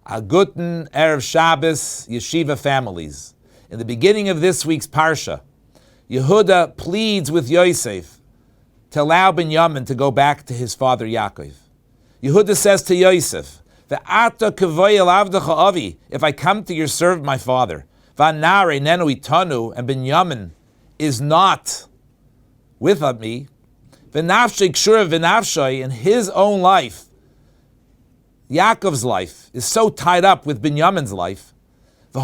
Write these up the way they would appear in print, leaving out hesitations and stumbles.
A guten Erev Shabbos, Yeshiva families. In the beginning of this week's Parsha, Yehuda pleads with Yosef to allow Binyamin to go back to his father Yaakov. Yehuda says to Yosef, "Ve'ata kavoi el avdecha avi, if I come to your servant my father, v'anare nenu itanu, and Binyamin is not with me, v'nafshei kshura v'nafshei, in his own life, Yaakov's life is so tied up with Binyamin's life. If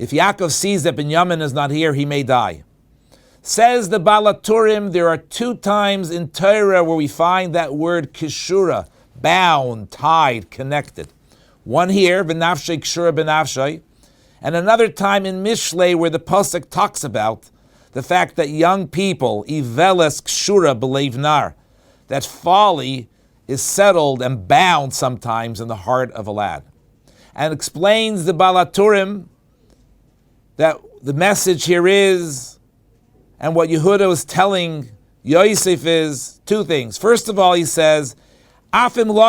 Yaakov sees that Binyamin is not here, he may die." Says the Balaturim, there are 2 times in Torah where we find that word kishura, bound, tied, connected. One here, v'nafshei kshura b'nafshei, and another time in Mishlei where the pasuk talks about the fact that young people, iveles kshura b'leivnar, that folly is settled and bound sometimes in the heart of a lad. And explains the Balaturim that the message here is, and what Yehuda was telling Yosef is 2 things. First of all, he says, even if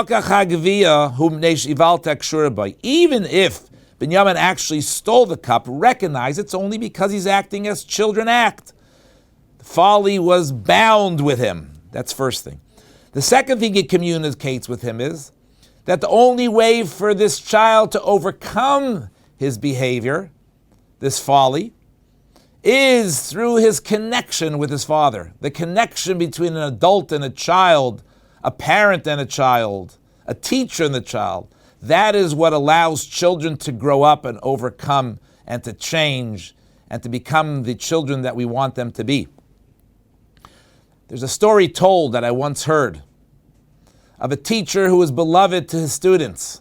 Binyamin actually stole the cup, recognize it's only because he's acting as children act. The folly was bound with him. That's first thing. The second thing it communicates with him is that the only way for this child to overcome his behavior, this folly, is through his connection with his father. The connection between an adult and a child, a parent and a child, a teacher and the child. That is what allows children to grow up and overcome and to change and to become the children that we want them to be. There's a story told that I once heard of a teacher who was beloved to his students.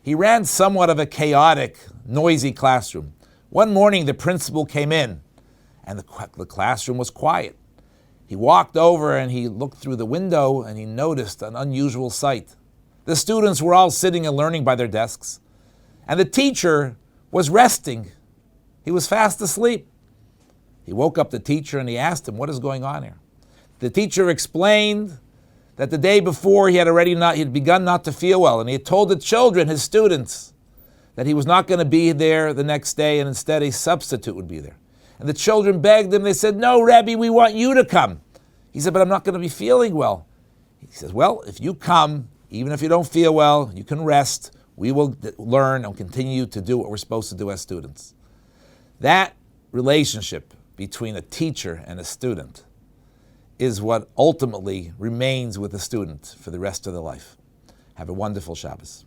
He ran somewhat of a chaotic, noisy classroom. One morning the principal came in and the classroom was quiet. He walked over and he looked through the window and he noticed an unusual sight. The students were all sitting and learning by their desks, and the teacher was resting. He was fast asleep. He woke up the teacher and he asked him, "What is going on here?" The teacher explained that the day before he had begun not to feel well, and he had told the children, his students, that he was not going to be there the next day, and instead a substitute would be there. And the children begged him. They said, "No, Rebbe, we want you to come." He said, "But I'm not going to be feeling well." He says, "Well, if you come, even if you don't feel well, you can rest. We will learn and continue to do what we're supposed to do as students." That relationship between a teacher and a student is what ultimately remains with the student for the rest of their life. Have a wonderful Shabbos.